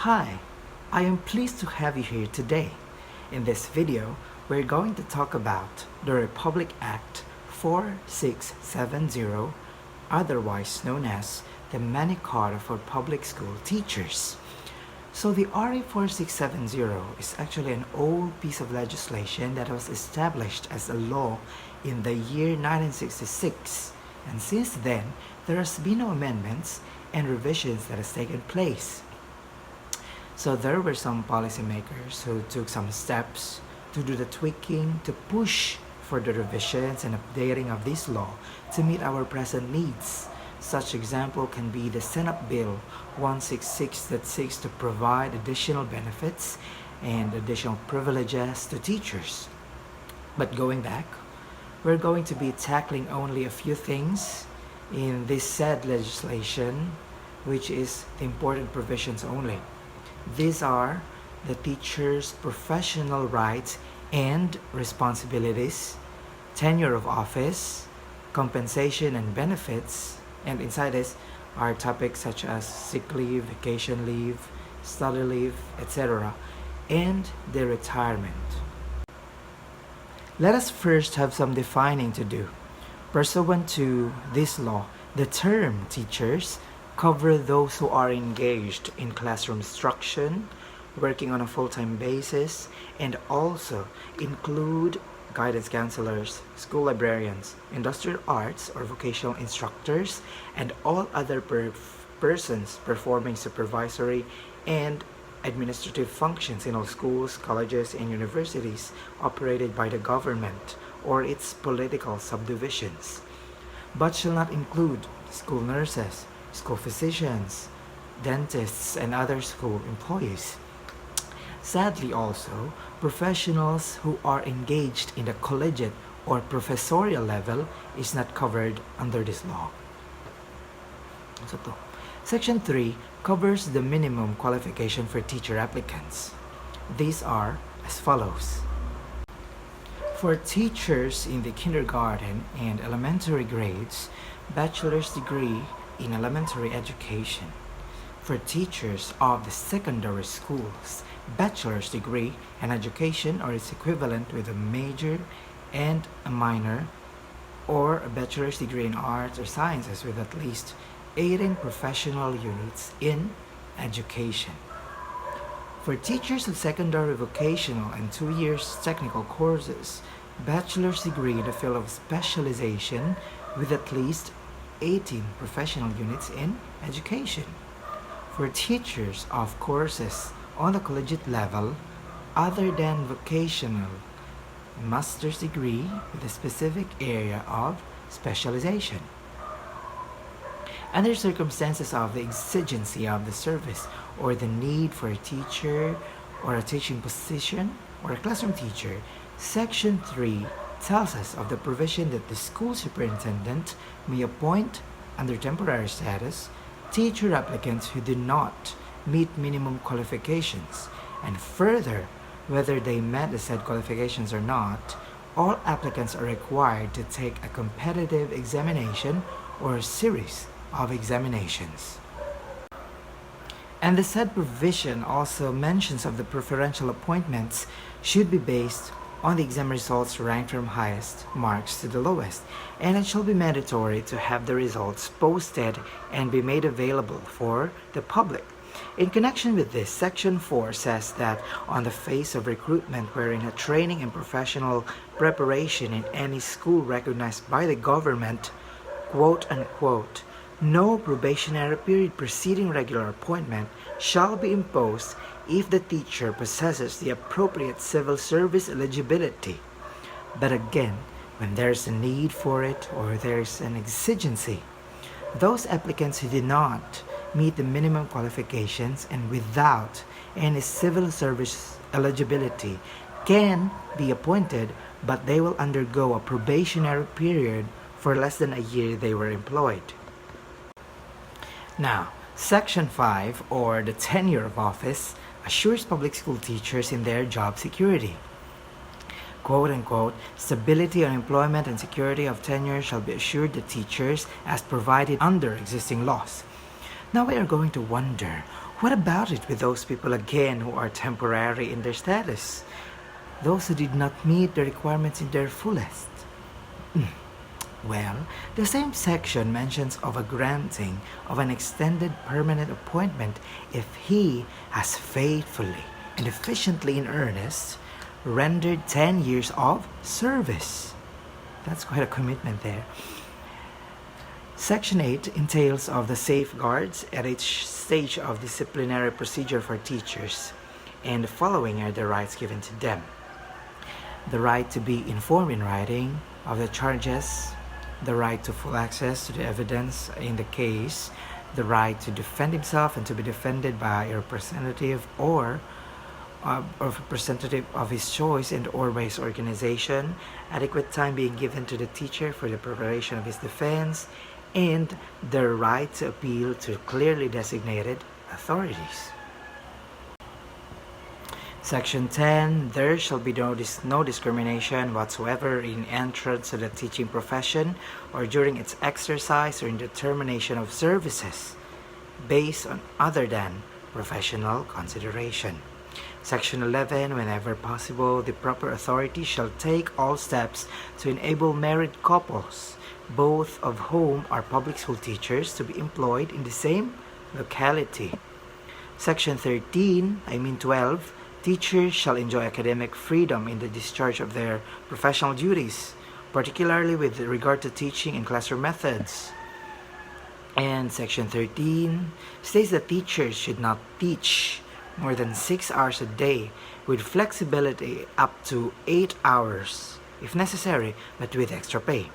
Hi, I am pleased to have you here today. In this video, we're going to talk about the Republic Act 4670, otherwise known as the Magna Carta for public school teachers. So the RA 4670 is actually an old piece of legislation that was established as a law in the year 1966, and since then there has been no amendments and revisions that has taken place. So there were some policymakers who took some steps to do the tweaking, to push for the revisions and updating of this law to meet our present needs. Such example can be the Senate Bill 166 that seeks to provide additional benefits and additional privileges to teachers. But going back, we're going to be tackling only a few things in this said legislation, which is the important provisions only. These are the teacher's professional rights and responsibilities, tenure of office, compensation and benefits, and inside this are topics such as sick leave, vacation leave, study leave, etc., and the retirement. Let us first have some defining to do. Pursuant to this law, the term teachers cover those who are engaged in classroom instruction, working on a full-time basis, and also include guidance counselors, school librarians, industrial arts or vocational instructors, and all other persons performing supervisory and administrative functions in all schools, colleges, and universities operated by the government or its political subdivisions, but shall not include school nurses, school physicians, dentists, and other school employees. Sadly also, professionals who are engaged in the collegiate or professorial level is not covered under this law. Section 3 covers the minimum qualification for teacher applicants. These are as follows. For teachers in the kindergarten and elementary grades, bachelor's degree in elementary education. For teachers of the secondary schools, bachelor's degree in education or its equivalent with a major and a minor, or a bachelor's degree in arts or sciences with at least 18 professional units in education. For teachers of secondary vocational and 2 years technical courses, bachelor's degree in the field of specialization with at least 18 professional units in education. For teachers of courses on the collegiate level other than vocational, master's degree with a specific area of specialization. Under circumstances of the exigency of the service or the need for a teacher or a teaching position or a classroom teacher, Section 3 tells us of the provision that the school superintendent may appoint, under temporary status, teacher applicants who do not meet minimum qualifications, and further, whether they met the said qualifications or not, all applicants are required to take a competitive examination or a series of examinations. And the said provision also mentions of the preferential appointments should be based on the exam results ranked from highest marks to the lowest, and it shall be mandatory to have the results posted and be made available for the public. In connection with this, Section 4 says that on the face of recruitment wherein a training and professional preparation in any school recognized by the government, quote unquote, no probationary period preceding regular appointment shall be imposed if the teacher possesses the appropriate civil service eligibility. But again, when there's a need for it or there's an exigency, those applicants who do not meet the minimum qualifications and without any civil service eligibility can be appointed, but they will undergo a probationary period for less than a year they were employed. Now, Section 5, or the Tenure of Office, assures public school teachers in their job security. Quote unquote, stability on employment and security of tenure shall be assured to teachers as provided under existing laws. Now we are going to wonder, What about it with those people again who are temporary in their status? Those who did not meet the requirements in their fullest? Well, the same section mentions of a granting of an extended permanent appointment if he has faithfully and efficiently in earnest rendered 10 years of service. That's quite a commitment there. Section 8 entails of the safeguards at each stage of disciplinary procedure for teachers, and the following are the rights given to them. The right to be informed in writing of the charges, the right to full access to the evidence in the case, the right to defend himself and to be defended by a representative or representative of his choice and or by his organization, adequate time being given to the teacher for the preparation of his defense, and the right to appeal to clearly designated authorities. Section 10, there shall be no discrimination whatsoever in entrance to the teaching profession or during its exercise or in the termination of services based on other than professional consideration. Section 11, whenever possible, the proper authority shall take all steps to enable married couples, both of whom are public school teachers, to be employed in the same locality. Section 12, teachers shall enjoy academic freedom in the discharge of their professional duties, particularly with regard to teaching and classroom methods. And Section 13 states that teachers should not teach more than 6 hours a day, with flexibility up to 8 hours if necessary, but with extra pay.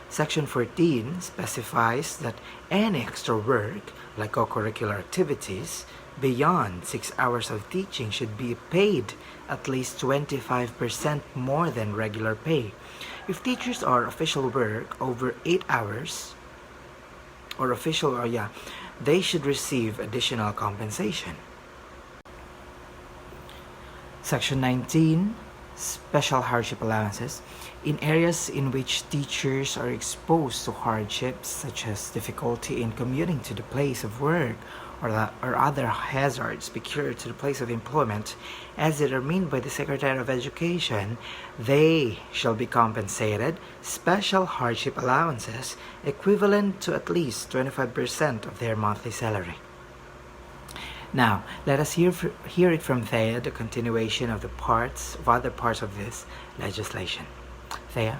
Section 14 specifies that any extra work, like co-curricular activities, beyond 6 hours of teaching should be paid at least 25% more than regular pay. If teachers are official work over 8 hours, they should receive additional compensation. Section 19, Special Hardship Allowances. In areas in which teachers are exposed to hardships such as difficulty in commuting to the place of work or other hazards peculiar to the place of employment, as determined by the Secretary of Education, they shall be compensated special hardship allowances equivalent to at least 25% of their monthly salary. Now, let us hear it from Thea, the continuation of other parts of this legislation. Thea?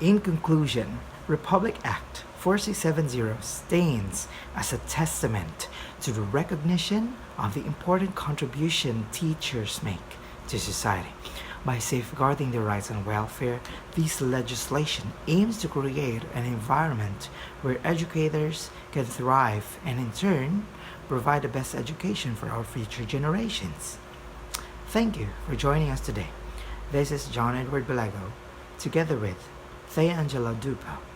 In conclusion, Republic Act 4670 stands as a testament to the recognition of the important contribution teachers make to society. By safeguarding the rights and welfare, this legislation aims to create an environment where educators can thrive and in turn provide the best education for our future generations. Thank you for joining us today. This is John Edward Balago, together with Thea Angela Dupa.